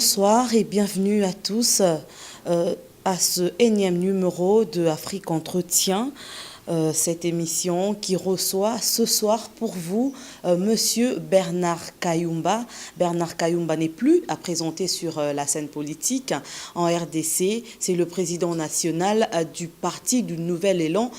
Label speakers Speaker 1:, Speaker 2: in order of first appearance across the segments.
Speaker 1: Bonsoir et bienvenue à tous à ce énième numéro de Afrique Entretien. Cette émission qui reçoit ce soir pour vous Monsieur Bernard Kayumba. Bernard Kayumba n'est plus à présenter sur la scène politique en RDC. C'est le président national du Parti du Nouvel Élan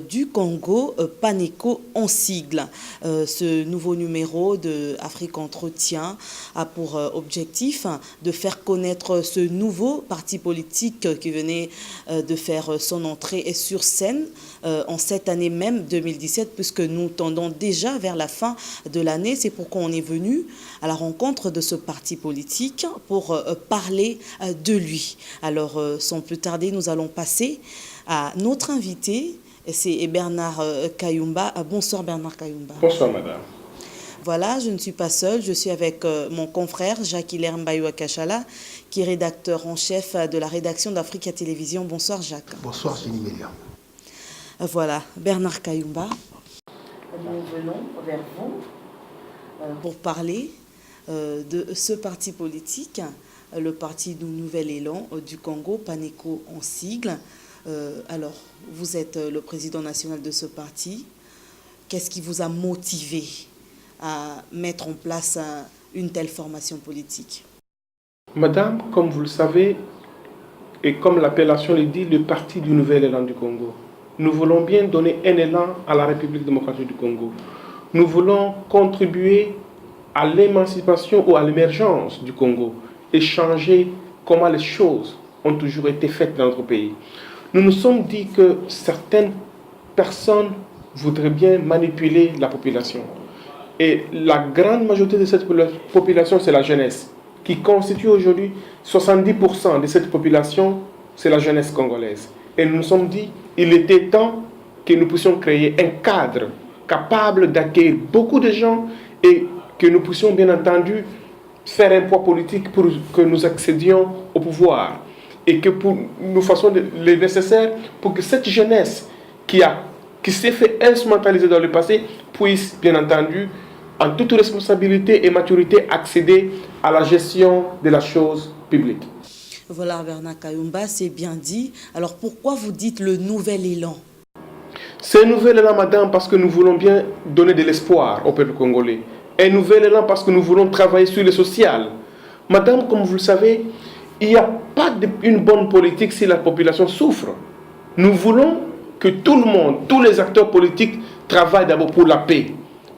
Speaker 1: du Congo, PANECO en sigle. Ce nouveau numéro de Afrique Entretien a pour objectif de faire connaître ce nouveau parti politique qui venait de faire son entrée sur scène en cette année même 2017, puisque nous tendons déjà vers la fin de l'année. C'est pourquoi on est venu à la rencontre de ce parti politique pour parler de lui. Alors, sans plus tarder, nous allons passer à notre invité, c'est Bernard Kayumba. Bonsoir Bernard Kayumba.
Speaker 2: Bonsoir madame.
Speaker 1: Voilà, je ne suis pas seule, je suis avec mon confrère Jacques-Hilaire Mbayou-Akachala, qui est rédacteur en chef de la rédaction d'Africa Télévision. Bonsoir Jacques.
Speaker 3: Bonsoir Jenny Mélia.
Speaker 1: Voilà, Bernard Kayumba, nous venons vers vous pour parler de ce parti politique, le Parti du Nouvel Élan du Congo, PANECO en sigle. Alors, vous êtes le président national de ce parti. Qu'est-ce qui vous a motivé à mettre en place une telle formation politique?
Speaker 2: Madame, comme vous le savez, et comme l'appellation le dit, le Parti du Nouvel Élan du Congo. Nous voulons bien donner un élan à la République démocratique du Congo. Nous voulons contribuer à l'émancipation ou à l'émergence du Congo et changer comment les choses ont toujours été faites dans notre pays. Nous nous sommes dit que certaines personnes voudraient bien manipuler la population. Et la grande majorité de cette population, c'est la jeunesse, qui constitue aujourd'hui 70% de cette population, c'est la jeunesse congolaise. Et nous nous sommes dit, il était temps que nous puissions créer un cadre capable d'accueillir beaucoup de gens et que nous puissions bien entendu faire un poids politique pour que nous accédions au pouvoir et que nous fassions le nécessaire pour que cette jeunesse qui s'est fait instrumentaliser dans le passé puisse bien entendu en toute responsabilité et maturité accéder à la gestion de la chose publique.
Speaker 1: Voilà, Bernard Kayumba, c'est bien dit. Alors pourquoi vous dites le nouvel élan?
Speaker 2: C'est un nouvel élan, madame, parce que nous voulons bien donner de l'espoir au peuple congolais. Un nouvel élan parce que nous voulons travailler sur le social. Madame, comme vous le savez, il n'y a pas une bonne politique si la population souffre. Nous voulons que tout le monde, tous les acteurs politiques travaillent d'abord pour la paix.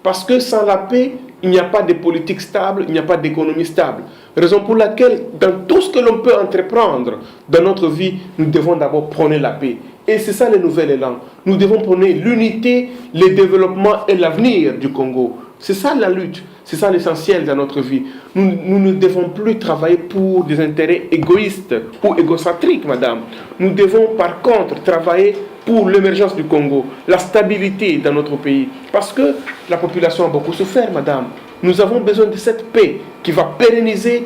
Speaker 2: Parce que sans la paix, il n'y a pas de politique stable, il n'y a pas d'économie stable. Raison pour laquelle, dans tout ce que l'on peut entreprendre dans notre vie, nous devons d'abord prôner la paix. Et c'est ça le nouvel élan. Nous devons prôner l'unité, le développement et l'avenir du Congo. C'est ça la lutte, c'est ça l'essentiel dans notre vie. Nous ne devons plus travailler pour des intérêts égoïstes ou égocentriques, madame. Nous devons par contre travailler pour l'émergence du Congo, la stabilité dans notre pays. Parce que la population a beaucoup souffert, madame. Nous avons besoin de cette paix qui va pérenniser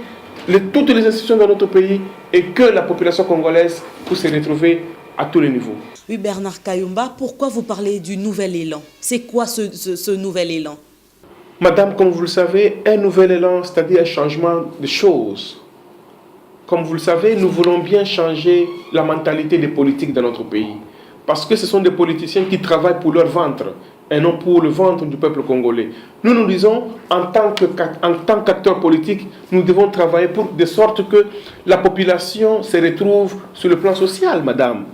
Speaker 2: toutes les institutions dans notre pays et que la population congolaise puisse se retrouver à tous les niveaux.
Speaker 1: Oui, Bernard Kayumba, pourquoi vous parlez du nouvel élan? C'est quoi ce nouvel élan?
Speaker 2: Madame, comme vous le savez, un nouvel élan, c'est-à-dire un changement de choses. Comme vous le savez, nous voulons bien changer la mentalité des politiques dans notre pays. Parce que ce sont des politiciens qui travaillent pour leur ventre et non pour le ventre du peuple congolais. Nous disons, en tant qu'acteurs politiques, nous devons travailler de sorte que la population se retrouve sur le plan social, madame.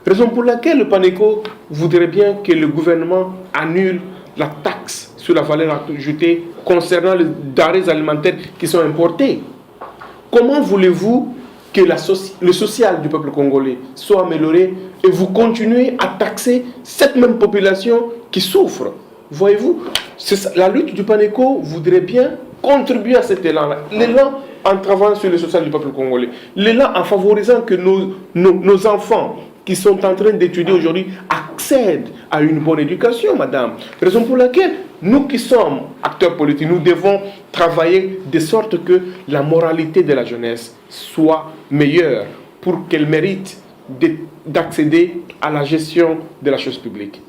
Speaker 2: Raison pour laquelle le PANECO voudrait bien que le gouvernement annule la taxe sur la valeur ajoutée concernant les denrées alimentaires qui sont importées. Comment voulez-vous que le social du peuple congolais soit amélioré et vous continuez à taxer cette même population qui souffre? Voyez-vous, la lutte du PANECO voudrait bien contribuer à cet élan-là. L'élan en travaillant sur le social du peuple congolais. L'élan en favorisant que nos enfants qui sont en train d'étudier aujourd'hui accèdent à une bonne éducation, madame. Raison pour laquelle nous qui sommes acteurs politiques, nous devons travailler de sorte que la moralité de la jeunesse soit meilleure pour qu'elle mérite d'accéder à la gestion de la chose publique.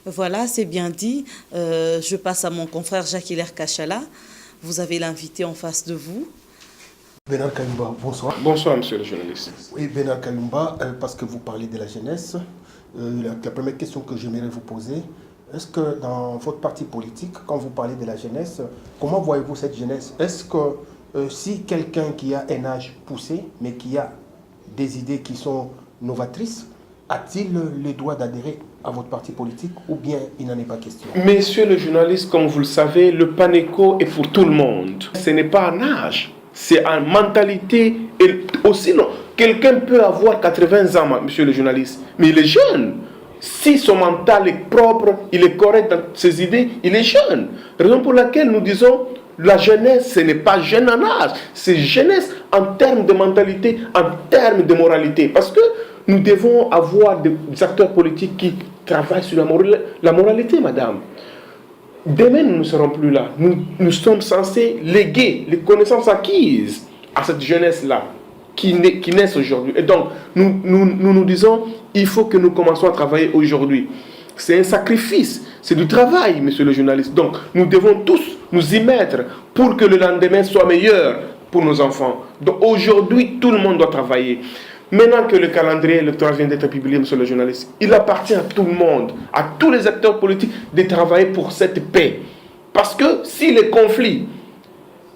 Speaker 1: Voilà, c'est bien dit. Je passe à mon confrère Jacques-Hilaire Akachala. Vous avez l'invité en face de vous.
Speaker 3: Bernard Kalumba, bonsoir.
Speaker 2: Bonsoir, monsieur le journaliste.
Speaker 3: Oui, Bernard Kalumba, parce que vous parlez de la jeunesse, la première question que j'aimerais vous poser, est-ce que dans votre parti politique, quand vous parlez de la jeunesse, comment voyez-vous cette jeunesse? Est-ce que si quelqu'un qui a un âge poussé, mais qui a des idées qui sont novatrices, a-t-il le droit d'adhérer à votre parti politique ou bien il n'en est pas question?
Speaker 2: Monsieur le journaliste, comme vous le savez, le PANECO est pour tout le monde. Ce n'est pas un âge, c'est une mentalité. Et aussi, non, quelqu'un peut avoir 80 ans, monsieur le journaliste, mais il est jeune. Si son mental est propre, il est correct dans ses idées, il est jeune. Raison pour laquelle nous disons, la jeunesse, ce n'est pas jeune en âge, c'est jeunesse en termes de mentalité, en termes de moralité. Parce que nous devons avoir des acteurs politiques qui travaillent sur la moralité, madame. Demain, nous ne serons plus là. Nous sommes censés léguer les connaissances acquises à cette jeunesse-là qui naissent aujourd'hui. Et donc, nous disons, il faut que nous commençons à travailler aujourd'hui. C'est un sacrifice, c'est du travail, monsieur le journaliste. Donc, nous devons tous nous y mettre pour que le lendemain soit meilleur pour nos enfants. Donc, aujourd'hui, tout le monde doit travailler. Maintenant que le calendrier électoral vient d'être publié, monsieur le journaliste, il appartient à tout le monde, à tous les acteurs politiques, de travailler pour cette paix. Parce que si les conflits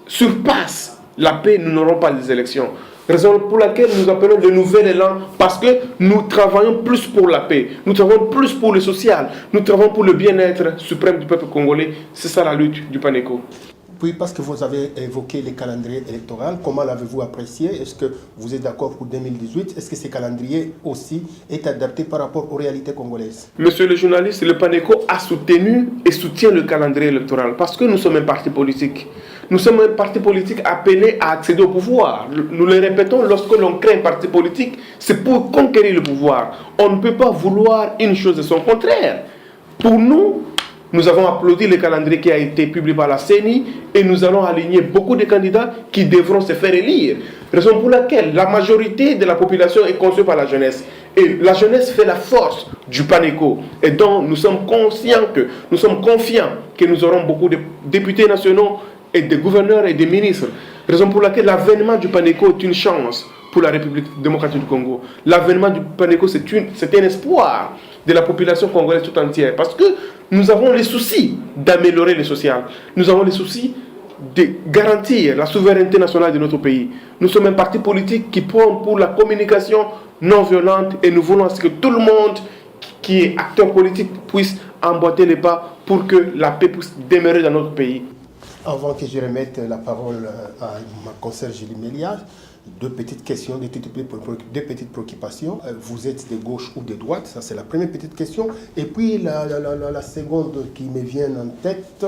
Speaker 2: surpassent la paix, nous n'aurons pas les élections. Raison pour laquelle nous appelons le nouvel élan, parce que nous travaillons plus pour la paix, nous travaillons plus pour le social, nous travaillons pour le bien-être suprême du peuple congolais. C'est ça la lutte du PANECO.
Speaker 3: Oui, parce que vous avez évoqué les calendriers électoraux. Comment l'avez-vous apprécié? Est-ce que vous êtes d'accord pour 2018? Est-ce que ces calendriers aussi est adapté par rapport aux réalités congolaises?
Speaker 2: Monsieur le journaliste, le PANECO a soutenu et soutient le calendrier électoral parce que nous sommes un parti politique. Nous sommes un parti politique appelé à accéder au pouvoir. Nous le répétons, lorsque l'on crée un parti politique, c'est pour conquérir le pouvoir. On ne peut pas vouloir une chose et son contraire. Pour nous, nous avons applaudi le calendrier qui a été publié par la CENI et nous allons aligner beaucoup de candidats qui devront se faire élire. Raison pour laquelle la majorité de la population est conçue par la jeunesse. Et la jeunesse fait la force du PANECO. Et donc nous sommes confiants que nous aurons beaucoup de députés nationaux et de gouverneurs et de ministres. Raison pour laquelle l'avènement du PANECO est une chance pour la République démocratique du Congo. L'avènement du PANECO, c'est un espoir de la population congolaise tout entière. Parce que nous avons les soucis d'améliorer le social. Nous avons les soucis de garantir la souveraineté nationale de notre pays. Nous sommes un parti politique qui prend pour la communication non violente et nous voulons que tout le monde qui est acteur politique puisse emboîter les pas pour que la paix puisse demeurer dans notre pays.
Speaker 3: Avant que je remette la parole à ma consoeur Julie Méliard, deux petites questions, deux petites préoccupations. Vous êtes de gauche ou de droite? Ça, c'est la première petite question. Et puis, la seconde qui me vient en tête,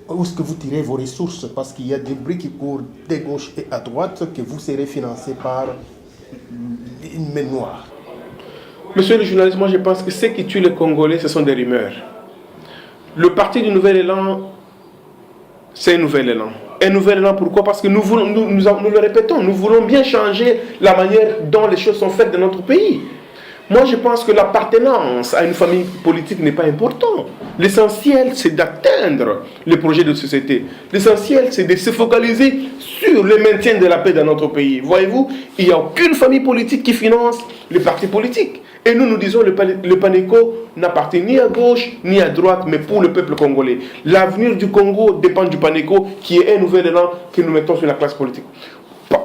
Speaker 3: où est-ce que vous tirez vos ressources? Parce qu'il y a des bruits qui courent de gauche et à droite que vous serez financé par une main noire.
Speaker 2: Monsieur le journaliste, moi je pense que ce qui tue les Congolais, ce sont des rumeurs. Le parti du Nouvel Élan, c'est un nouvel élan. Un nouvel élan, pourquoi? Parce que nous le répétons, nous voulons bien changer la manière dont les choses sont faites dans notre pays. Moi, je pense que l'appartenance à une famille politique n'est pas important. L'essentiel, c'est d'atteindre les projets de société. L'essentiel, c'est de se focaliser sur le maintien de la paix dans notre pays. Voyez-vous, il n'y a aucune famille politique qui finance les partis politiques. Et nous disons que le PANECO n'appartient ni à gauche ni à droite, mais pour le peuple congolais. L'avenir du Congo dépend du PANECO, qui est un nouvel élan que nous mettons sur la classe politique.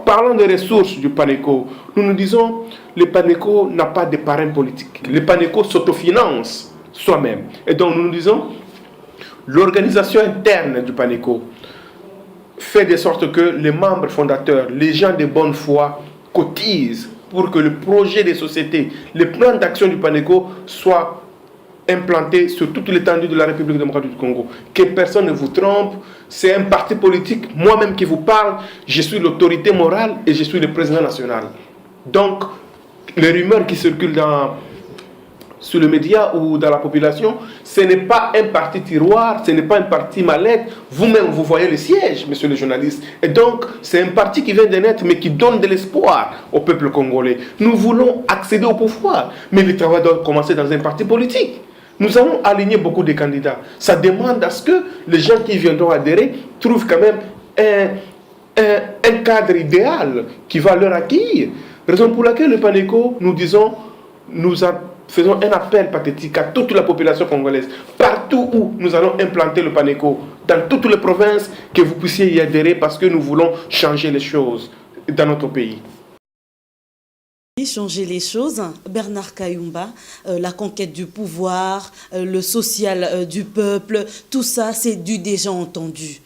Speaker 2: Parlant des ressources du PANECO, nous disons que le PANECO n'a pas de parrain politique. Le PANECO s'autofinance soi-même. Et donc nous disons l'organisation interne du PANECO fait de sorte que les membres fondateurs, les gens de bonne foi, cotisent pour que le projet des sociétés, les plans d'action du PANECO soient implantés sur toute l'étendue de la République démocratique du Congo. Que personne ne vous trompe, c'est un parti politique, moi-même qui vous parle, je suis l'autorité morale et je suis le président national. Donc, les rumeurs qui circulent sur les médias ou dans la population, ce n'est pas un parti tiroir, ce n'est pas un parti mallette. Vous-même, vous voyez le siège, monsieur le journaliste. Et donc, c'est un parti qui vient de naître, mais qui donne de l'espoir au peuple congolais. Nous voulons accéder au pouvoir, mais le travail doit commencer dans un parti politique. Nous allons aligner beaucoup de candidats. Ça demande à ce que les gens qui viendront adhérer trouvent quand même un cadre idéal qui va leur accueillir. Raison pour laquelle le PANECO, nous disons, faisons un appel pathétique à toute la population congolaise, partout où nous allons implanter le PANECO, dans toutes les provinces, que vous puissiez y adhérer parce que nous voulons changer les choses dans notre pays.
Speaker 1: Changer les choses, Bernard Kayumba, la conquête du pouvoir, le social du peuple, tout ça c'est du déjà entendu.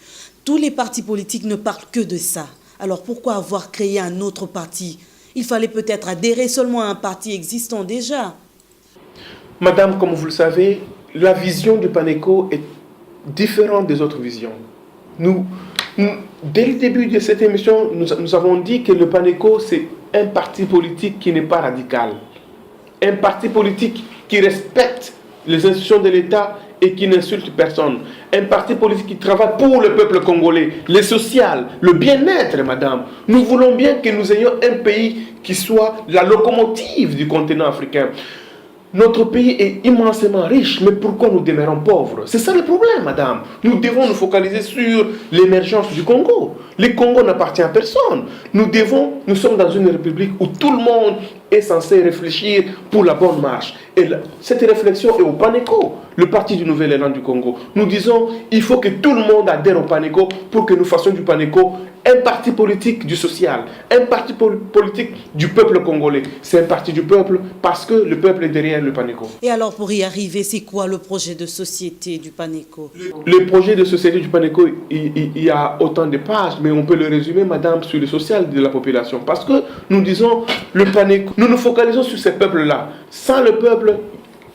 Speaker 1: Tous les partis politiques ne parlent que de ça. Alors pourquoi avoir créé un autre parti? Il fallait peut-être adhérer seulement à un parti existant déjà.
Speaker 2: Madame, comme vous le savez, la vision du PANECO est différente des autres visions. Dès le début de cette émission, nous avons dit que le PANECO, c'est un parti politique qui n'est pas radical. Un parti politique qui respecte les institutions de l'État et qui n'insulte personne. Un parti politique qui travaille pour le peuple congolais, le social, le bien-être, madame. Nous voulons bien que nous ayons un pays qui soit la locomotive du continent africain. Notre pays est immensément riche, mais pourquoi nous demeurons pauvres? C'est ça le problème, madame. Nous devons nous focaliser sur l'émergence du Congo. Le Congo n'appartient à personne. Nous sommes dans une république où tout le monde est censé réfléchir pour la bonne marche. Et cette réflexion est au PANECO, le parti du nouvel élan du Congo. Nous disons il faut que tout le monde adhère au PANECO pour que nous fassions du PANECO un parti politique du social, un parti politique du peuple congolais. C'est un parti du peuple parce que le peuple est derrière le PANECO.
Speaker 1: Et alors pour y arriver, c'est quoi le projet de société du PANECO?
Speaker 2: Le projet de société du PANECO, il y a autant de pages, mais on peut le résumer, madame, sur le social de la population. Parce que nous disons, le PANECO, nous nous focalisons sur ces peuples-là. Sans le peuple,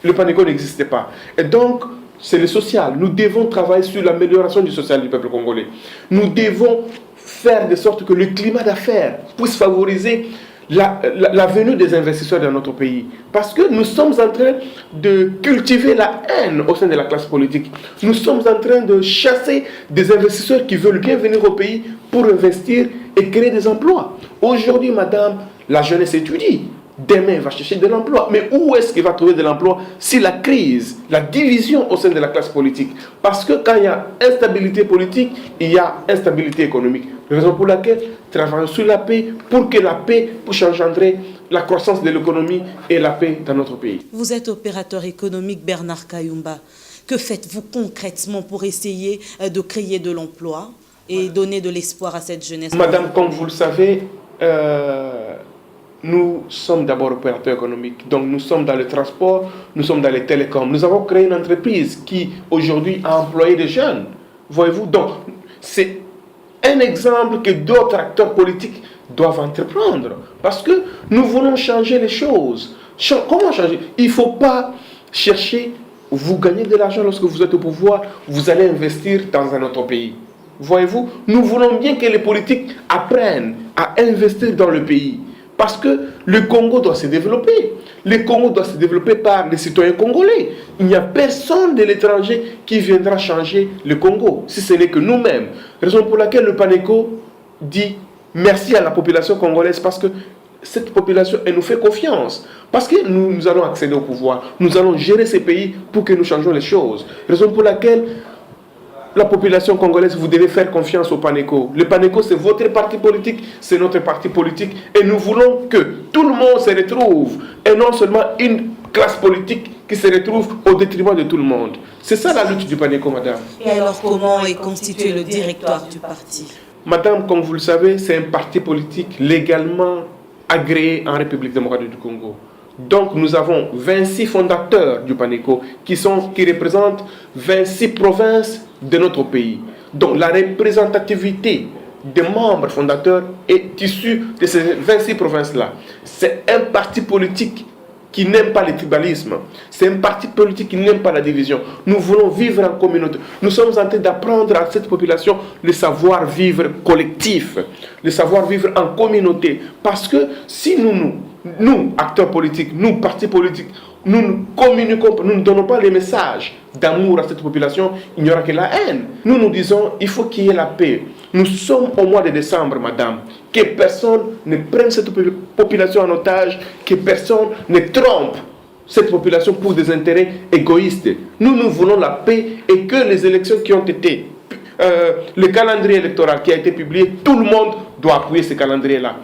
Speaker 2: le PANECO n'existait pas. Et donc, c'est le social. Nous devons travailler sur l'amélioration du social du peuple congolais. Nous devons faire de sorte que le climat d'affaires puisse favoriser la venue des investisseurs dans notre pays. Parce que nous sommes en train de cultiver la haine au sein de la classe politique. Nous sommes en train de chasser des investisseurs qui veulent bien venir au pays pour investir et créer des emplois. Aujourd'hui, madame, la jeunesse étudie. Demain, il va chercher de l'emploi. Mais où est-ce qu'il va trouver de l'emploi si la crise, la division au sein de la classe politique? Parce que quand il y a instabilité politique, il y a instabilité économique. Raison pour laquelle travaillons sur la paix pour que la paix puisse engendrer la croissance de l'économie et la paix dans notre pays.
Speaker 1: Vous êtes opérateur économique Bernard Kayumba. Que faites-vous concrètement pour essayer de créer de l'emploi et donner de l'espoir à cette jeunesse?
Speaker 2: Madame, comme vous le savez, nous sommes d'abord opérateurs économiques. Donc nous sommes dans le transport, nous sommes dans les télécoms. Nous avons créé une entreprise qui aujourd'hui a employé des jeunes. Voyez-vous, donc c'est un exemple que d'autres acteurs politiques doivent entreprendre. Parce que nous voulons changer les choses. Comment changer? Il ne faut pas chercher, vous gagnez de l'argent lorsque vous êtes au pouvoir, vous allez investir dans un autre pays. Voyez-vous, nous voulons bien que les politiques apprennent à investir dans le pays. Parce que le Congo doit se développer. Le Congo doit se développer par les citoyens congolais. Il n'y a personne de l'étranger qui viendra changer le Congo, si ce n'est que nous-mêmes. Raison pour laquelle le PANECO dit merci à la population congolaise parce que cette population, elle nous fait confiance. Parce que nous allons accéder au pouvoir. Nous allons gérer ces pays pour que nous changions les choses. Raison pour laquelle la population congolaise, vous devez faire confiance au PANECO. Le PANECO, c'est votre parti politique, c'est notre parti politique. Et nous voulons que tout le monde se retrouve. Et non seulement une classe politique qui se retrouve au détriment de tout le monde. C'est ça la lutte du PANECO, madame.
Speaker 1: Et alors, comment est constitué le directoire du parti?
Speaker 2: Madame, comme vous le savez, c'est un parti politique légalement agréé en République démocratique du Congo. Donc nous avons 26 fondateurs du PANECO qui représentent 26 provinces de notre pays. Donc la représentativité des membres fondateurs est issue de ces 26 provinces-là. C'est un parti politique qui n'aime pas le tribalisme. C'est un parti politique qui n'aime pas la division. Nous voulons vivre en communauté. Nous sommes en train d'apprendre à cette population le savoir-vivre collectif, le savoir-vivre en communauté. Parce que si nous, acteurs politiques, nous, partis politiques, nous ne communiquons pas, nous ne donnons pas les messages d'amour à cette population, il n'y aura que la haine. Nous disons, il faut qu'il y ait la paix. Nous sommes au mois de décembre, madame. Que personne ne prenne cette population en otage, que personne ne trompe cette population pour des intérêts égoïstes. Nous voulons la paix et que les élections qui ont été le calendrier électoral qui a été publié, tout le monde doit appuyer ce calendrier-là.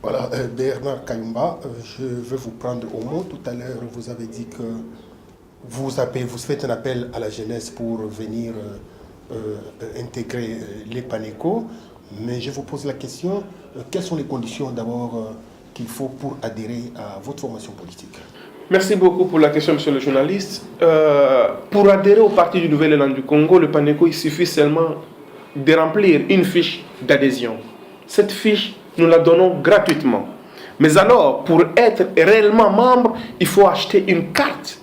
Speaker 3: Voilà, Bernard Kayumba, je veux vous prendre au mot. Tout à l'heure, vous avez dit que vous faites un appel à la jeunesse pour venir intégrer les PANECO. Mais je vous pose la question, quelles sont les conditions d'abord qu'il faut pour adhérer à votre formation politique?
Speaker 2: Merci beaucoup pour la question, monsieur le journaliste. Pour adhérer au Parti du Nouvel Élan du Congo, le PANECO, il suffit seulement de remplir une fiche d'adhésion. Cette fiche, nous la donnons gratuitement. Mais alors, pour être réellement membre, il faut acheter une carte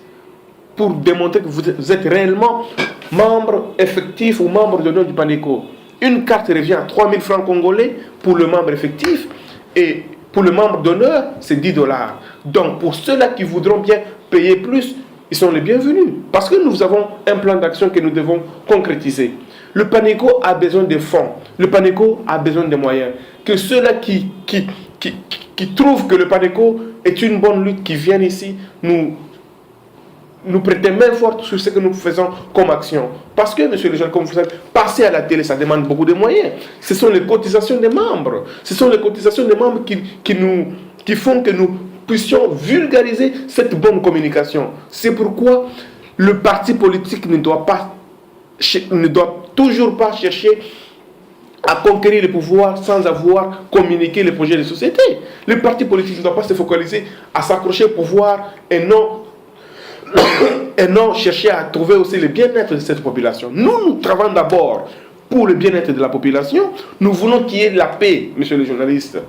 Speaker 2: pour démontrer que vous êtes réellement membre effectif ou membre d'honneur du PANECO. Une carte revient à 3 000 francs congolais pour le membre effectif et pour le membre d'honneur, c'est 10 $. Donc, pour ceux-là qui voudront bien payer plus, ils sont les bienvenus. Parce que nous avons un plan d'action que nous devons concrétiser. Le PANECO a besoin de fonds. Le PANECO a besoin de moyens. Que ceux-là qui trouvent que le PANECO est une bonne lutte, qui viennent ici, nous prêter main forte sur ce que nous faisons comme action. Parce que, monsieur le jeune, comme vous savez, passer à la télé, ça demande beaucoup de moyens. Ce sont les cotisations des membres. Ce sont les cotisations des membres qui font que nous puissions vulgariser cette bonne communication. C'est pourquoi le parti politique ne doit toujours pas chercher à conquérir le pouvoir sans avoir communiqué les projets de société. Le parti politique ne doit pas se focaliser à s'accrocher au pouvoir et non chercher à trouver aussi le bien-être de cette population. Nous travaillons d'abord pour le bien-être de la population. Nous voulons qu'il y ait la paix, monsieur le journaliste.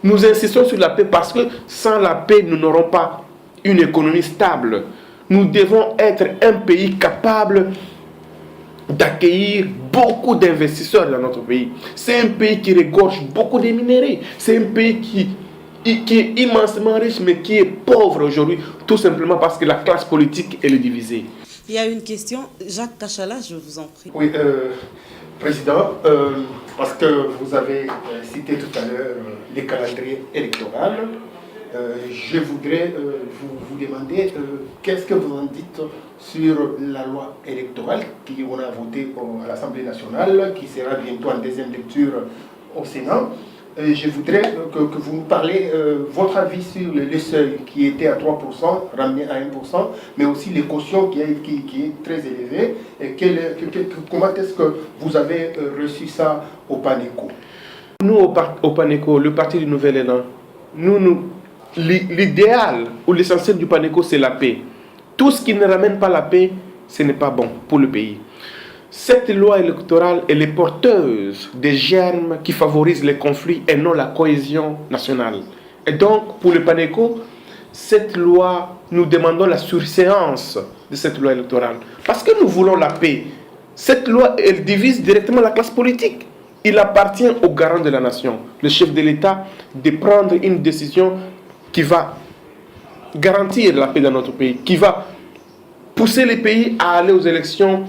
Speaker 2: Nous insistons sur la paix parce que sans la paix, nous n'aurons pas une économie stable. Nous devons être un pays capable d'accueillir beaucoup d'investisseurs dans notre pays. C'est un pays qui regorge beaucoup de minéraux. C'est un pays qui est immensement riche, mais qui est pauvre aujourd'hui, tout simplement parce que la classe politique, elle est divisée.
Speaker 1: Il y a une question. Jacques Kachala, je vous en prie.
Speaker 3: Oui, Président, parce que vous avez cité tout à l'heure les calendriers électoraux, je voudrais vous demander qu'est-ce que vous en dites sur la loi électorale qu'on a votée à l'Assemblée nationale, qui sera bientôt en deuxième lecture au Sénat. Je voudrais que vous nous parliez votre avis sur le seuil qui était à 3%, ramené à 1%, mais aussi les cautions qui est très élevé. Et comment est-ce que vous avez reçu ça au PANECO?
Speaker 2: Nous, au PANECO, le Parti du Nouvel Élan, l'idéal ou l'essentiel du PANECO, c'est la paix. Tout ce qui ne ramène pas la paix, ce n'est pas bon pour le pays. Cette loi électorale, elle est porteuse des germes qui favorisent les conflits et non la cohésion nationale. Et donc, pour le PANECO, cette loi, nous demandons la surséance de cette loi électorale. Parce que nous voulons la paix. Cette loi, elle divise directement la classe politique. Il appartient au garant de la nation, le chef de l'État, de prendre une décision qui va garantir la paix dans notre pays, qui va pousser les pays à aller aux élections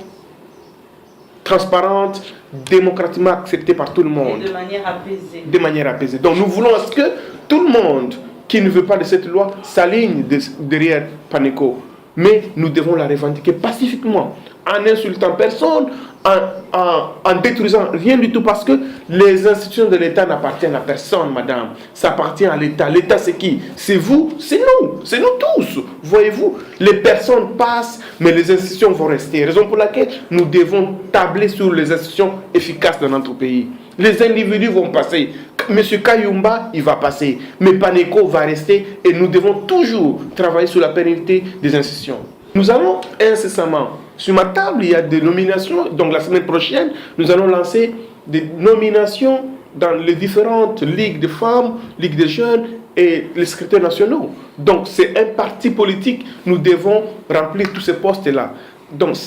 Speaker 2: transparente, démocratiquement acceptée par tout le monde.
Speaker 1: Et de manière apaisée.
Speaker 2: De manière apaisée. Donc nous voulons à ce que tout le monde qui ne veut pas de cette loi s'aligne derrière PANECO. Mais nous devons la revendiquer pacifiquement, en insultant personne, en détruisant rien du tout, parce que les institutions de l'État n'appartiennent à personne, madame. Ça appartient à l'État. L'État, c'est qui? C'est vous, c'est nous tous. Voyez-vous, les personnes passent, mais les institutions vont rester. Raison pour laquelle nous devons tabler sur les institutions efficaces dans notre pays. Les individus vont passer. Monsieur Kayumba, il va passer. Mais PANECO va rester et nous devons toujours travailler sur la pérennité des institutions. Nous allons incessamment, sur ma table, il y a des nominations. Donc la semaine prochaine, nous allons lancer des nominations dans les différentes ligues de femmes, ligues de jeunes et les secrétaires nationaux. Donc c'est un parti politique, nous devons remplir tous ces postes-là. Donc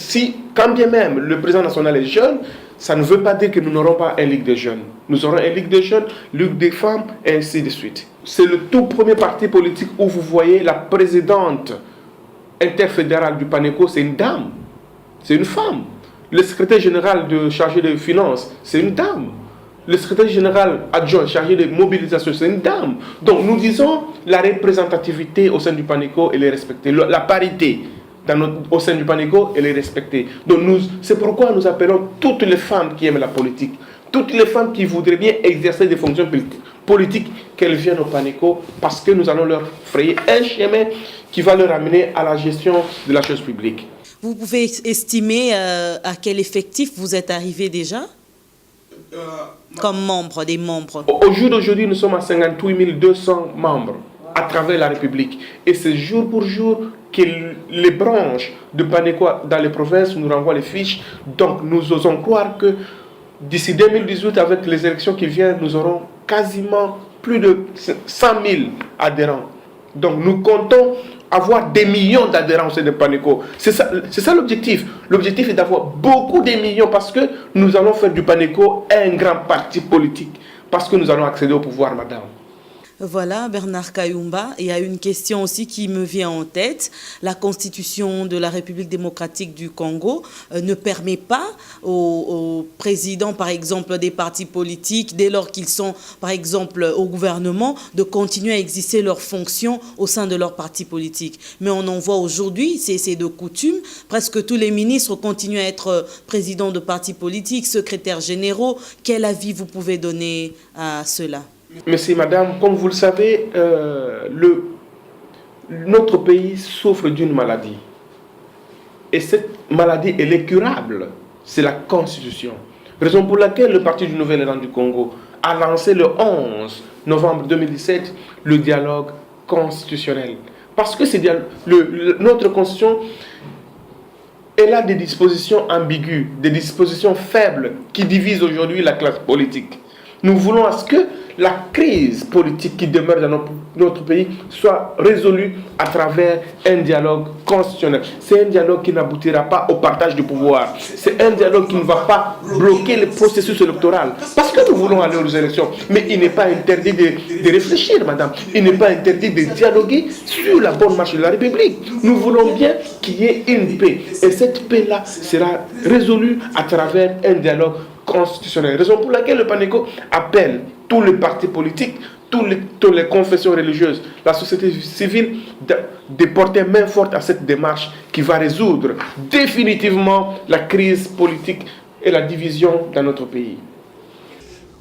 Speaker 2: quand bien même le président national est jeune, ça ne veut pas dire que nous n'aurons pas une ligue de jeunes. Nous aurons une ligue de jeunes, ligue des femmes, et ainsi de suite. C'est le tout premier parti politique où vous voyez la présidente interfédérale du PANECO, c'est une dame, c'est une femme. Le secrétaire général chargé des finances, c'est une dame. Le secrétaire général adjoint chargé de mobilisation, c'est une dame. Donc nous disons la représentativité au sein du PANECO, elle est respectée. La parité au sein du PANECO, elle est respectée. Donc c'est pourquoi nous appelons toutes les femmes qui aiment la politique, toutes les femmes qui voudraient bien exercer des fonctions politiques, qu'elles viennent au PANECO, parce que nous allons leur frayer un chemin qui va leur amener à la gestion de la chose publique.
Speaker 1: Vous pouvez estimer à quel effectif vous êtes arrivé déjà comme membre, des membres?
Speaker 2: Au jour d'aujourd'hui, nous sommes à 58 200 membres à travers la République. Et c'est jour pour jour que les branches de PANECO dans les provinces nous renvoient les fiches. Donc nous osons croire que d'ici 2018, avec les élections qui viennent, nous aurons quasiment plus de 100 000 adhérents. Donc nous comptons avoir des millions d'adhérents au sein de PANECO. C'est ça l'objectif. L'objectif est d'avoir beaucoup de millions parce que nous allons faire du PANECO un grand parti politique. Parce que nous allons accéder au pouvoir, madame.
Speaker 1: Voilà, Bernard Kayumba. Il y a une question aussi qui me vient en tête. La Constitution de la République démocratique du Congo ne permet pas aux présidents, par exemple, des partis politiques, dès lors qu'ils sont, par exemple, au gouvernement, de continuer à exercer leurs fonctions au sein de leur parti politique. Mais on en voit aujourd'hui, c'est de coutume, presque tous les ministres continuent à être présidents de partis politiques, secrétaires généraux. Quel avis vous pouvez donner à cela?
Speaker 2: Merci madame, comme vous le savez, notre pays souffre d'une maladie. Et cette maladie, elle est curable. C'est la Constitution. Raison pour laquelle le Parti du Nouvel Élan du Congo a lancé le 11 novembre 2017 le dialogue constitutionnel. Parce que notre Constitution, elle a des dispositions ambiguës, des dispositions faibles qui divisent aujourd'hui la classe politique. Nous voulons à ce que la crise politique qui demeure dans notre pays soit résolue à travers un dialogue constitutionnel. C'est un dialogue qui n'aboutira pas au partage du pouvoir. C'est un dialogue qui ne va pas bloquer le processus électoral. Parce que nous voulons aller aux élections. Mais il n'est pas interdit de réfléchir, madame. Il n'est pas interdit de dialoguer sur la bonne marche de la République. Nous voulons bien qu'il y ait une paix. Et cette paix-là sera résolue à travers un dialogue constitutionnel. Raison pour laquelle le PANECO appelle tous les partis politiques, toutes les confessions religieuses, la société civile, de porter main forte à cette démarche qui va résoudre définitivement la crise politique et la division dans notre pays.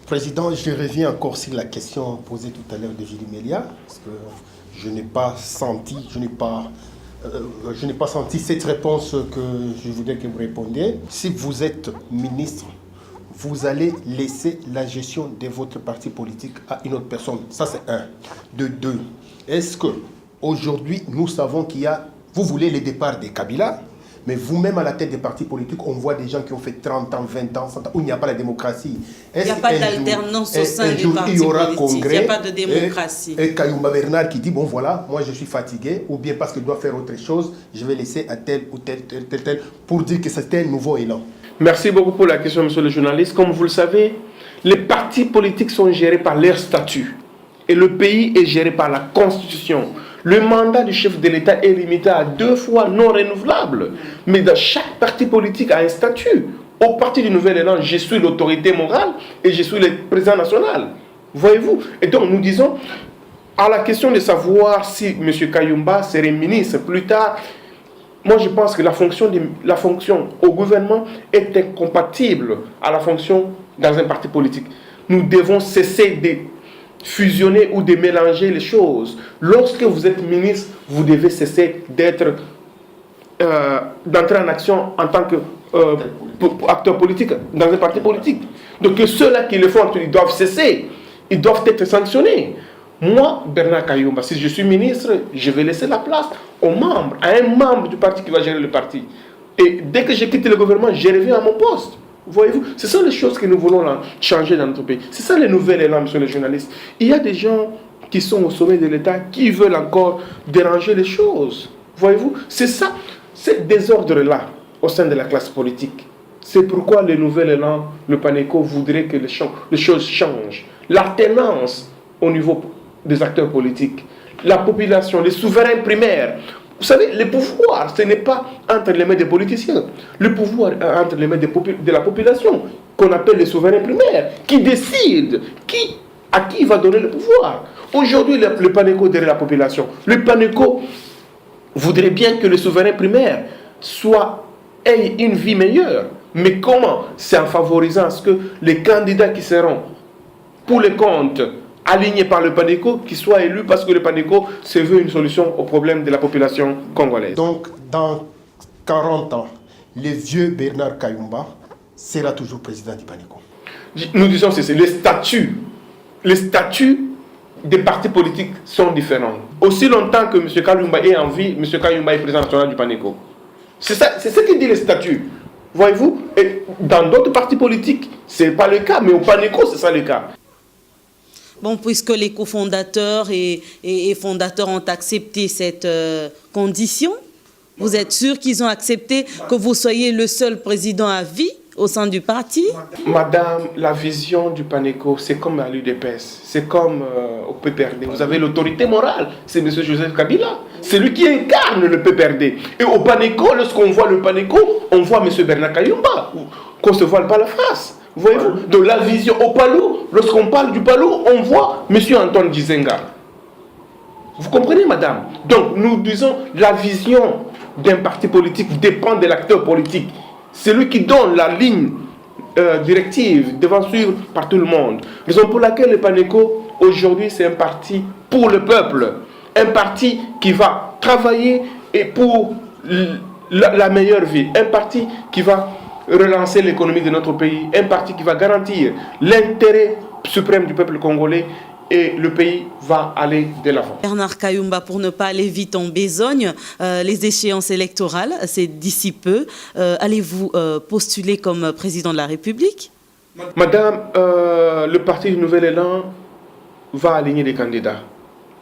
Speaker 3: Président, je reviens encore sur la question posée tout à l'heure de Julie Melia, parce que je n'ai pas senti cette réponse que je voudrais que vous répondiez. Si vous êtes ministre, vous allez laisser la gestion de votre parti politique à une autre personne. Ça, c'est un. De deux, est-ce qu'aujourd'hui, nous savons vous voulez le départ des Kabila, mais vous-même à la tête des partis politiques, on voit des gens qui ont fait 30 ans, 20 ans, 100 ans, où il n'y a pas la démocratie.
Speaker 1: Il n'y a pas d'alternance au sein des partis politiques. Il n'y a pas de démocratie.
Speaker 3: Et Kayumba Bernard qui dit, bon voilà, moi je suis fatigué, ou bien parce que je dois faire autre chose, je vais laisser à tel ou tel, pour dire que c'est un nouveau élan.
Speaker 2: Merci beaucoup pour la question, monsieur le journaliste. Comme vous le savez, les partis politiques sont gérés par leur statut. Et le pays est géré par la Constitution. Le mandat du chef de l'État est limité à 2 fois non renouvelable. Mais dans chaque parti politique a un statut. Au Parti du Nouvel Élan, je suis l'autorité morale et je suis le président national. Voyez-vous? Et donc nous disons, à la question de savoir si M. Kayumba serait ministre plus tard, moi, je pense que la fonction au gouvernement est incompatible à la fonction dans un parti politique. Nous devons cesser de fusionner ou de mélanger les choses. Lorsque vous êtes ministre, vous devez cesser d'entrer en action en tant qu'acteur politique dans un parti politique. Donc ceux-là qui le font, ils doivent cesser. Ils doivent être sanctionnés. Moi, Bernard Kayumba, si je suis ministre, je vais laisser la place aux membres, à un membre du parti qui va gérer le parti. Et dès que j'ai quitté le gouvernement, je reviens à mon poste. Voyez-vous, ce sont les choses que nous voulons changer dans notre pays. C'est ça les nouvelles élans, monsieur le journaliste. Il y a des gens qui sont au sommet de l'État qui veulent encore déranger les choses. Voyez-vous, c'est ça, ce désordre-là au sein de la classe politique. C'est pourquoi le nouvel élan, le PANECO, voudrait que les choses changent. L'alternance au niveau des acteurs politiques, la population, les souverains primaires. Vous savez, le pouvoir, ce n'est pas entre les mains des politiciens. Le pouvoir est entre les mains de la population, qu'on appelle les souverains primaires, qui décident à qui va donner le pouvoir. Aujourd'hui, le PANECO derrière la population. Le PANECO voudrait bien que le souverain primaire ait une vie meilleure. Mais comment? C'est en favorisant ce que les candidats qui seront pour le compte alignés par le PANECO qui soient élus parce que le PANECO se veut une solution au problème de la population congolaise.
Speaker 3: Donc, dans 40 ans, le vieux Bernard Kayumba sera toujours président du PANECO.
Speaker 2: Nous disons c'est les statuts des partis politiques sont différents. Aussi longtemps que M. Kayumba est en vie, M. Kayumba est président national du PANECO. C'est ce qui dit les statuts. Voyez-vous, et dans d'autres partis politiques, ce n'est pas le cas, mais au PANECO, c'est ça le cas.
Speaker 1: Bon, puisque les cofondateurs et fondateurs ont accepté cette condition, vous êtes sûr qu'ils ont accepté que vous soyez le seul président à vie au sein du parti?
Speaker 2: Madame, la vision du PANECO, c'est comme à l'UDPS, c'est comme au PPRD. Vous avez l'autorité morale, c'est M. Joseph Kabila. C'est lui qui incarne le PPRD. Et au PANECO, lorsqu'on voit le PANECO, on voit M. Bernard Kayumba, qu'on ne se voile pas la face. Voyez-vous, de la vision au Palou, lorsqu'on parle du Palou, on voit M. Antoine Gizenga. Vous comprenez, madame? Donc, nous disons, la vision d'un parti politique dépend de l'acteur politique. C'est lui qui donne la ligne directive devant suivre par tout le monde. Raison pour laquelle le PANECO, aujourd'hui, c'est un parti pour le peuple. Un parti qui va travailler et pour la meilleure vie. Un parti qui va relancer l'économie de notre pays. Un parti qui va garantir l'intérêt suprême du peuple congolais. Et le pays va aller de l'avant.
Speaker 1: Bernard Kayumba, pour ne pas aller vite en besogne, les échéances électorales, c'est d'ici peu. Allez-vous postuler comme président de la République?
Speaker 2: Madame, le parti du Nouvel Élan va aligner des candidats.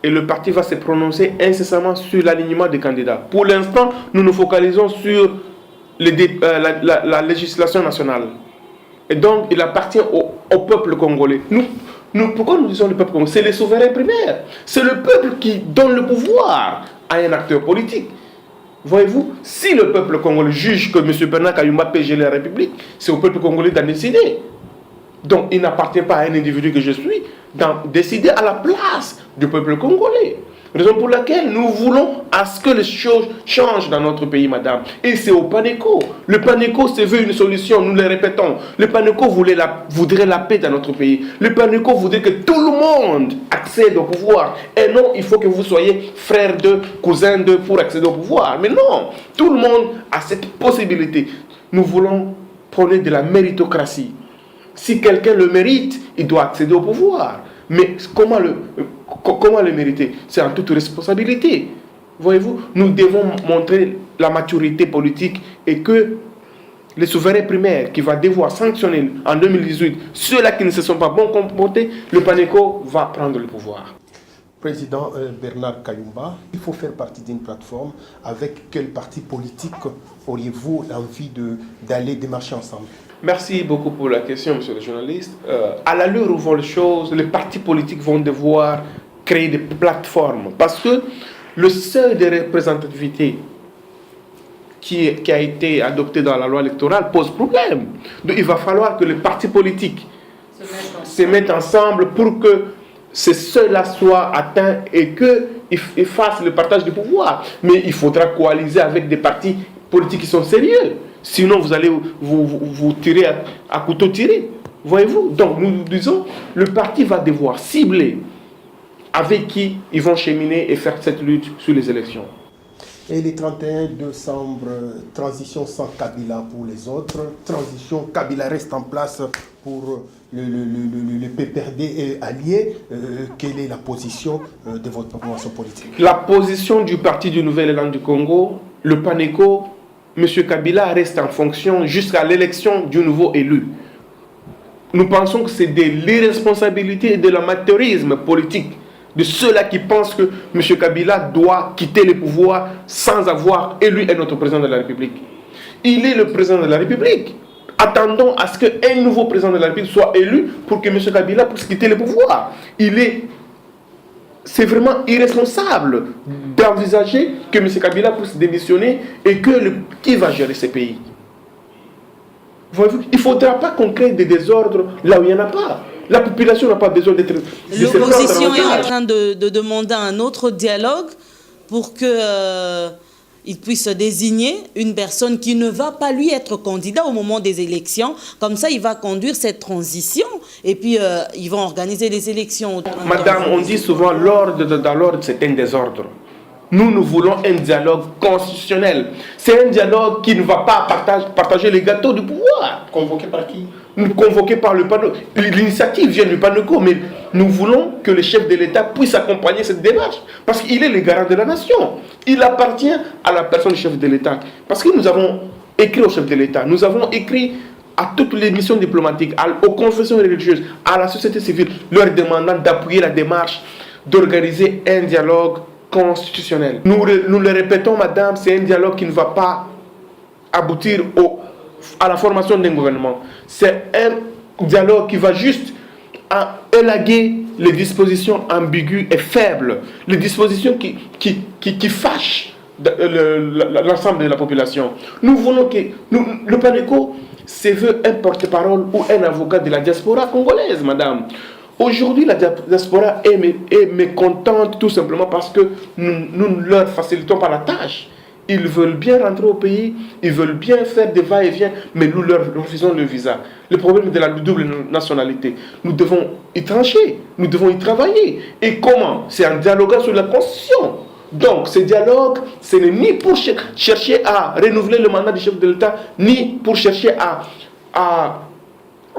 Speaker 2: Et le parti va se prononcer incessamment sur l'alignement des candidats. Pour l'instant, nous nous focalisons sur la législation nationale. Et donc, il appartient au peuple congolais. Pourquoi nous disons le peuple congolais? C'est les souverains primaires. C'est le peuple qui donne le pouvoir à un acteur politique. Voyez-vous, si le peuple congolais juge que M. Bernard Kayumba peut gérer la République, c'est au peuple congolais d'en décider. Donc, il n'appartient pas à un individu que je suis d'en décider à la place du peuple congolais. Raison pour laquelle nous voulons à ce que les choses changent dans notre pays, madame. Et c'est au PANECO. Le PANECO se veut une solution, nous le répétons. Le PANECO voudrait la paix dans notre pays. Le PANECO voudrait que tout le monde accède au pouvoir. Et non, il faut que vous soyez frère de, cousin de pour accéder au pouvoir. Mais non, tout le monde a cette possibilité. Nous voulons prôner de la méritocratie. Si quelqu'un le mérite, il doit accéder au pouvoir. Mais comment le mériter? C'est en toute responsabilité. Voyez-vous, nous devons montrer la maturité politique et que les souverains primaires qui va devoir sanctionner en 2018 ceux-là qui ne se sont pas bien comportés, le PANECO va prendre le pouvoir.
Speaker 3: Président Bernard Kayumba, il faut faire partie d'une plateforme. Avec quel parti politique auriez-vous l'envie d'aller démarcher ensemble?
Speaker 2: Merci beaucoup pour la question, monsieur le journaliste. À l'allure où vont les choses, les partis politiques vont devoir créer des plateformes parce que le seuil de représentativité qui a été adopté dans la loi électorale pose problème. Donc il va falloir que les partis politiques se mettent ensemble pour que ce seuil-là soit atteint et qu'ils fassent le partage du pouvoir. Mais il faudra coaliser avec des partis politiques qui sont sérieux. Sinon, vous allez vous tirer à couteau tiré. Voyez-vous? Donc, nous disons, le parti va devoir cibler avec qui ils vont cheminer et faire cette lutte sur les élections.
Speaker 3: Et le 31 décembre, transition sans Kabila pour les autres. Transition, Kabila reste en place pour le PPRD allié. Quelle est la position de votre formation politique?
Speaker 2: La position du Parti du Nouvel Élan du Congo, le PANECO, M. Kabila reste en fonction jusqu'à l'élection du nouveau élu. Nous pensons que c'est de l'irresponsabilité et de l'amateurisme politique de ceux-là qui pensent que M. Kabila doit quitter le pouvoir sans avoir élu un autre président de la République. Il est le président de la République. Attendons à ce qu'un nouveau président de la République soit élu pour que M. Kabila puisse quitter le pouvoir. C'est vraiment irresponsable d'envisager que M. Kabila puisse démissionner et qui va gérer ce pays. Il ne faudra pas qu'on crée des désordres là où il n'y en a pas. La population n'a pas besoin d'être...
Speaker 1: L'opposition est en train de demander un autre dialogue pour que il puisse désigner une personne qui ne va pas lui être candidat au moment des élections. Comme ça, il va conduire cette transition et puis ils vont organiser les élections.
Speaker 2: Madame, on dit souvent l'ordre dans l'ordre, c'est un désordre. Nous voulons un dialogue constitutionnel. C'est un dialogue qui ne va pas partager les gâteaux du pouvoir.
Speaker 3: Convoqué par qui?
Speaker 2: Convoqué par le PANECO. L'initiative vient du PANECO, mais nous voulons que le chef de l'État puisse accompagner cette démarche. Parce qu'il est le garant de la nation. Il appartient à la personne du chef de l'État. Parce que nous avons écrit au chef de l'État, nous avons écrit à toutes les missions diplomatiques, aux confessions religieuses, à la société civile, leur demandant d'appuyer la démarche, d'organiser un dialogue constitutionnel. Nous le répétons, madame, c'est un dialogue qui ne va pas aboutir à la formation d'un gouvernement. C'est un dialogue qui va juste élaguer les dispositions ambiguës et faibles, les dispositions qui fâchent l'ensemble de la population. Nous voulons que le PANECO se veut un porte-parole ou un avocat de la diaspora congolaise, madame. Aujourd'hui, la diaspora est mécontente tout simplement parce que nous ne leur facilitons pas la tâche. Ils veulent bien rentrer au pays, ils veulent bien faire des va-et-vient, mais nous leur refusons le visa. Le problème de la double nationalité, nous devons y trancher, nous devons y travailler. Et comment? C'est en dialoguant sur la Constitution. Donc, ce dialogue, ce n'est ni pour chercher à renouveler le mandat du chef de l'État, ni pour chercher à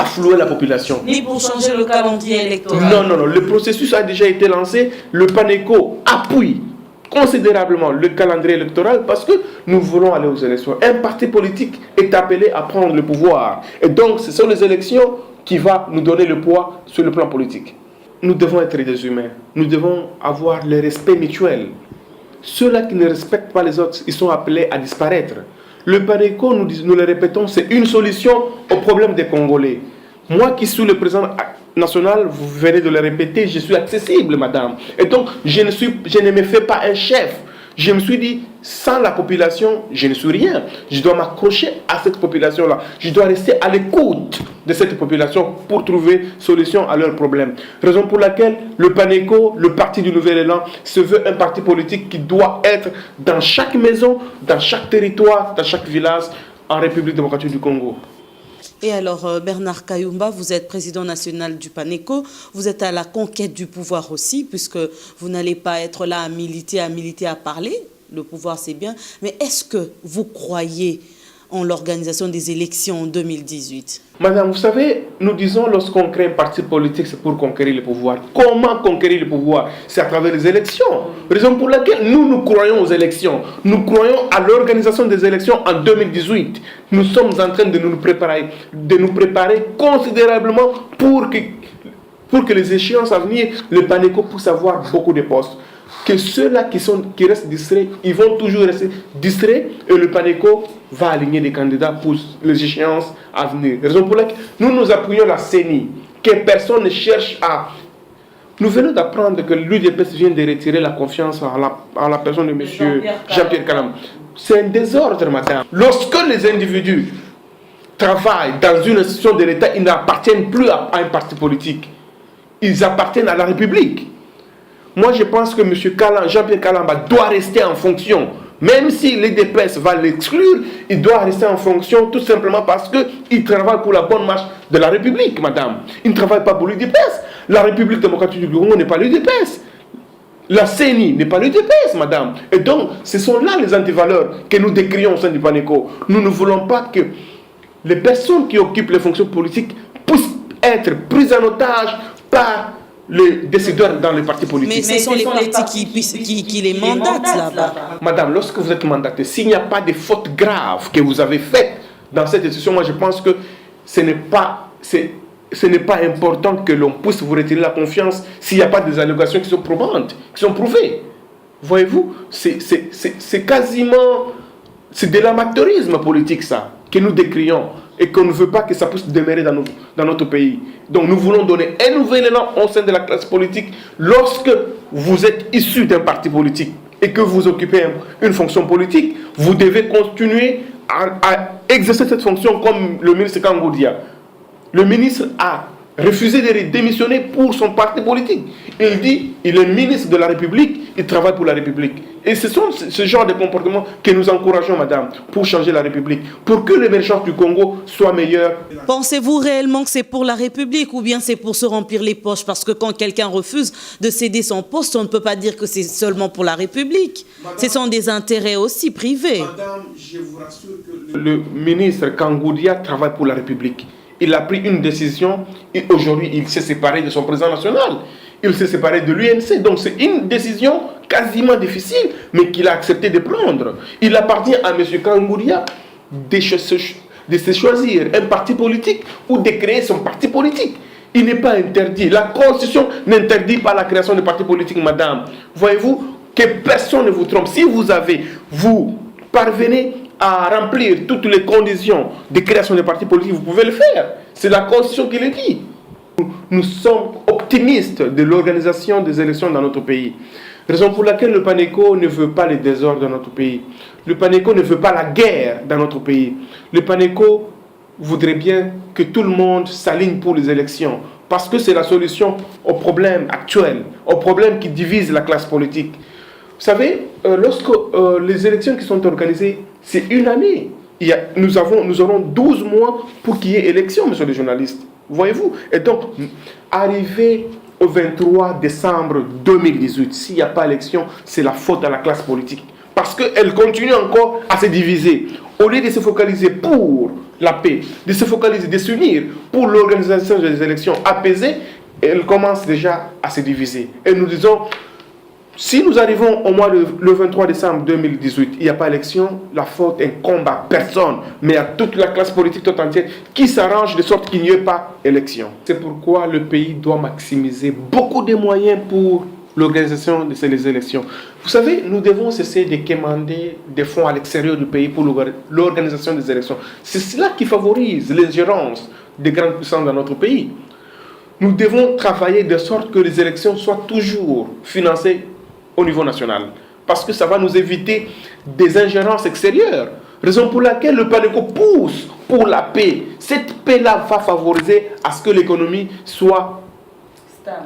Speaker 2: flouer la population.
Speaker 1: Ni pour changer le calendrier électoral.
Speaker 2: Non. Le processus a déjà été lancé. Le PANECO appuie considérablement le calendrier électoral parce que nous voulons aller aux élections. Un parti politique est appelé à prendre le pouvoir. Et donc, ce sont les élections qui vont nous donner le poids sur le plan politique. Nous devons être des humains. Nous devons avoir le respect mutuel. Ceux-là qui ne respectent pas les autres, ils sont appelés à disparaître. Le PANECO, nous le répétons, c'est une solution au problème des Congolais. Moi qui suis le président national, vous venez de le répéter, je suis accessible, madame. Et donc, je ne me fais pas un chef. Je me suis dit, sans la population, je ne suis rien. Je dois m'accrocher à cette population-là. Je dois rester à l'écoute de cette population pour trouver solution à leurs problèmes. Raison pour laquelle le PANECO, le Parti du Nouvel Élan, se veut un parti politique qui doit être dans chaque maison, dans chaque territoire, dans chaque village en République démocratique du Congo.
Speaker 1: Et alors, Bernard Kayumba, vous êtes président national du PANECO, vous êtes à la conquête du pouvoir aussi, puisque vous n'allez pas être là à militer, à parler. Le pouvoir, c'est bien. Mais est-ce que vous croyez en l'organisation des élections en 2018?
Speaker 2: Madame, vous savez, nous disons lorsqu'on crée un parti politique, c'est pour conquérir le pouvoir. Comment conquérir le pouvoir? C'est à travers les élections. Raison pour laquelle nous croyons aux élections. Nous croyons à l'organisation des élections en 2018. Nous sommes en train de nous préparer considérablement pour que les échéances à venir, le PANECO puisse avoir beaucoup de postes. Que ceux-là qui restent distraits, ils vont toujours rester distraits et le PANECO va aligner des candidats pour les échéances à venir. Raison pour laquelle nous appuyons la CENI, que personne ne cherche à... Nous venons d'apprendre que l'UDPS vient de retirer la confiance à la personne de M. Jean-Pierre Kalamba. C'est un désordre, madame. Lorsque les individus travaillent dans une institution de l'État, ils n'appartiennent plus à un parti politique. Ils appartiennent à la République. Moi, je pense que M. Jean-Pierre Kalamba doit rester en fonction. Même si l'UDPS va l'exclure, il doit rester en fonction tout simplement parce qu'il travaille pour la bonne marche de la République, madame. Il ne travaille pas pour l'UDPS. La République démocratique du Congo n'est pas l'UDPS. La CENI n'est pas l'UDPS, madame. Et donc, ce sont là les antivaleurs que nous décrions au sein du PANECO. Nous ne voulons pas que les personnes qui occupent les fonctions politiques puissent être prises en otage par les décideurs dans les partis politiques.
Speaker 1: Mais ce sont les partis qui les mandatent là-bas.
Speaker 2: Madame, lorsque vous êtes mandaté, s'il n'y a pas de fautes graves que vous avez faites dans cette institution, moi je pense que ce n'est pas important que l'on puisse vous retirer la confiance s'il n'y a pas des allégations qui sont probantes, qui sont prouvées. Voyez-vous, c'est quasiment... C'est de l'amateurisme politique, ça, que nous décrions et qu'on ne veut pas que ça puisse demeurer dans notre pays. Donc nous voulons donner un nouvel élan au sein de la classe politique. Lorsque vous êtes issu d'un parti politique et que vous occupez une fonction politique, vous devez continuer à exercer cette fonction comme le ministre Kangoudia. Le ministre a refusé de démissionner pour son parti politique. Il dit il est ministre de la République, ils travaillent pour la République. Et ce sont ce genre de comportements que nous encourageons, madame, pour changer la République, pour que l'émergence du Congo soit meilleure.
Speaker 1: Pensez-vous réellement que c'est pour la République ou bien c'est pour se remplir les poches? Parce que quand quelqu'un refuse de céder son poste, on ne peut pas dire que c'est seulement pour la République. Madame, ce sont des intérêts aussi privés.
Speaker 2: Madame, je vous rassure que le ministre Kangoudia travaille pour la République. Il a pris une décision et aujourd'hui il s'est séparé de son président national. Il s'est séparé de l'UNC. Donc c'est une décision quasiment difficile, mais qu'il a accepté de prendre. Il appartient à M. Kangoudia de se choisir un parti politique ou de créer son parti politique. Il n'est pas interdit. La Constitution n'interdit pas la création de partis politiques, madame. Voyez-vous que personne ne vous trompe. Si vous parvenez à remplir toutes les conditions de création de partis politiques, vous pouvez le faire. C'est la Constitution qui le dit. Nous sommes optimistes de l'organisation des élections dans notre pays. Raison pour laquelle le PANECO ne veut pas les désordres dans notre pays. Le PANECO ne veut pas la guerre dans notre pays. Le PANECO voudrait bien que tout le monde s'aligne pour les élections. Parce que c'est la solution aux problèmes actuels, aux problèmes qui divisent la classe politique. Vous savez, lorsque les élections qui sont organisées, c'est une année. Nous aurons 12 mois pour qu'il y ait élection, monsieur le journaliste. Voyez-vous? Et donc, arrivé au 23 décembre 2018, s'il n'y a pas élection, c'est la faute à la classe politique. Parce qu'elle continue encore à se diviser. Au lieu de se focaliser pour la paix, de se focaliser, de s'unir pour l'organisation des élections apaisées, elle commence déjà à se diviser. Et nous disons, si nous arrivons au mois le 23 décembre 2018, il n'y a pas élection, la faute incombe à personne, mais à toute la classe politique tout entière qui s'arrange de sorte qu'il n'y ait pas élection. C'est pourquoi le pays doit maximiser beaucoup de moyens pour l'organisation de ces élections. Vous savez, nous devons cesser de quémander des fonds à l'extérieur du pays pour l'organisation des élections. C'est cela qui favorise l'ingérence des grandes puissances dans notre pays. Nous devons travailler de sorte que les élections soient toujours financées au niveau national. Parce que ça va nous éviter des ingérences extérieures. Raison pour laquelle le PANECO pousse pour la paix. Cette paix-là va favoriser à ce que l'économie soit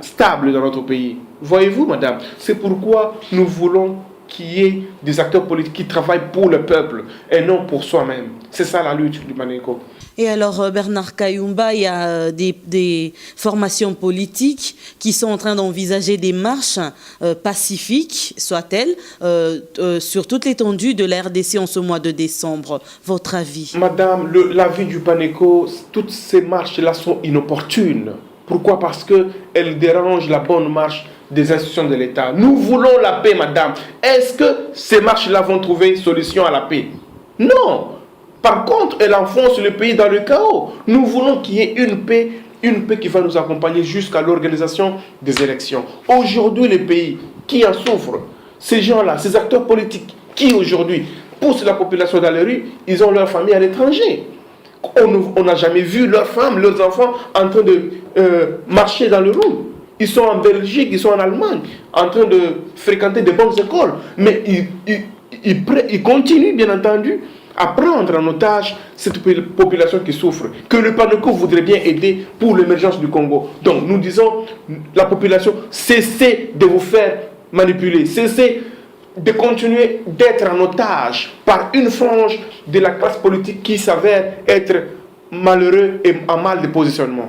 Speaker 2: stable dans notre pays. Voyez-vous, madame, c'est pourquoi nous voulons qu'il y ait des acteurs politiques qui travaillent pour le peuple et non pour soi-même. C'est ça la lutte du PANECO.
Speaker 1: Et alors, Bernard Kayumba, il y a des formations politiques qui sont en train d'envisager des marches pacifiques, soit-elles, sur toute l'étendue de la RDC en ce mois de décembre. Votre avis?
Speaker 2: Madame, l'avis du PANECO, toutes ces marches-là sont inopportunes. Pourquoi? Parce qu'elles dérangent la bonne marche des institutions de l'État. Nous voulons la paix, madame. Est-ce que ces marches-là vont trouver solution à la paix? Non. Par contre, elle enfonce le pays dans le chaos. Nous voulons qu'il y ait une paix qui va nous accompagner jusqu'à l'organisation des élections. Aujourd'hui, les pays qui en souffrent, ces gens-là, ces acteurs politiques qui aujourd'hui poussent la population dans les rues, ils ont leur famille à l'étranger. On n'a jamais vu leurs femmes, leurs enfants en train de marcher dans le Rhône. Ils sont en Belgique, ils sont en Allemagne, en train de fréquenter de bonnes écoles. Mais ils continuent, bien entendu, à prendre en otage cette population qui souffre, que le PANECO voudrait bien aider pour l'émergence du Congo. Donc nous disons, la population, cessez de vous faire manipuler, cessez de continuer d'être en otage par une frange de la classe politique qui s'avère être malheureux et en mal de positionnement.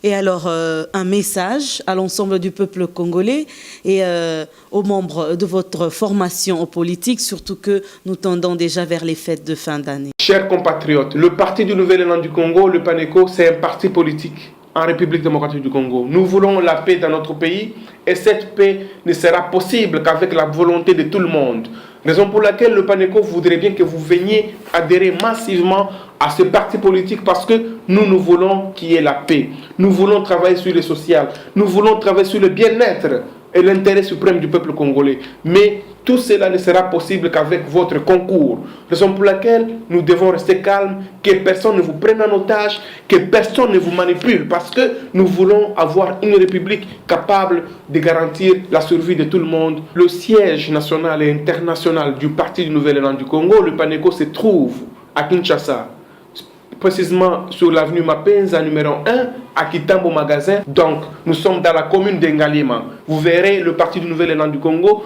Speaker 1: Et alors, un message à l'ensemble du peuple congolais et aux membres de votre formation politique, surtout que nous tendons déjà vers les fêtes de fin d'année.
Speaker 2: Chers compatriotes, le Parti du Nouvel Élan du Congo, le PANECO, c'est un parti politique en République démocratique du Congo. Nous voulons la paix dans notre pays et cette paix ne sera possible qu'avec la volonté de tout le monde. Raison pour laquelle le PANECO voudrait bien que vous veniez adhérer massivement à ce parti politique parce que nous voulons qu'il y ait la paix. Nous voulons travailler sur le social. Nous voulons travailler sur le bien-être et l'intérêt suprême du peuple congolais. Mais tout cela ne sera possible qu'avec votre concours. Raison pour laquelle nous devons rester calmes, que personne ne vous prenne en otage, que personne ne vous manipule, parce que nous voulons avoir une république capable de garantir la survie de tout le monde. Le siège national et international du Parti du Nouvel Élan du Congo, le PANECO, se trouve à Kinshasa. précisément sur l'avenue Mapenza numéro 1 à Kitambo Magasin. Donc nous sommes dans la commune d'Engalima. Vous verrez le Parti du Nouvel Élan du Congo,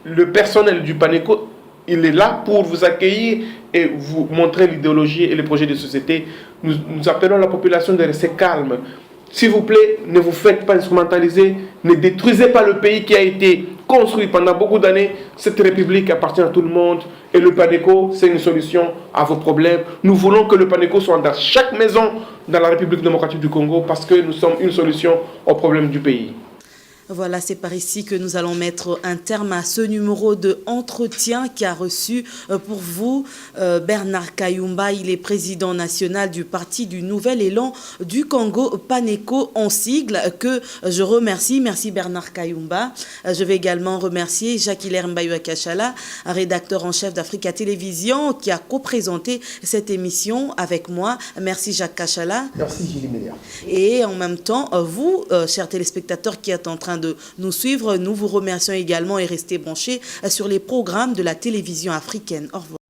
Speaker 2: le personnel du PANECO, il est là pour vous accueillir et vous montrer l'idéologie et les projets de société. Nous appelons la population de rester calme. S'il vous plaît, ne vous faites pas instrumentaliser, ne détruisez pas le pays qui a été construit pendant beaucoup d'années. Cette république appartient à tout le monde et le PANECO, c'est une solution à vos problèmes. Nous voulons que le PANECO soit dans chaque maison dans la République démocratique du Congo parce que nous sommes une solution aux problèmes du pays.
Speaker 1: Voilà, c'est par ici que nous allons mettre un terme à ce numéro de entretien qui a reçu pour vous Bernard Kayumba. Il est président national du Parti du Nouvel Élan du Congo, PANECO en sigle, que je remercie. Merci Bernard Kayumba. Je vais également remercier Jacques-Hilaire Mbayou-Akachala, rédacteur en chef d'Africa Télévision, qui a co-présenté cette émission avec moi. Merci Jacques Kachala.
Speaker 3: Merci Julie Melia.
Speaker 1: Et en même temps, vous, chers téléspectateurs qui êtes en train de nous suivre, nous vous remercions également et restez branchés sur les programmes de la télévision africaine. Au revoir.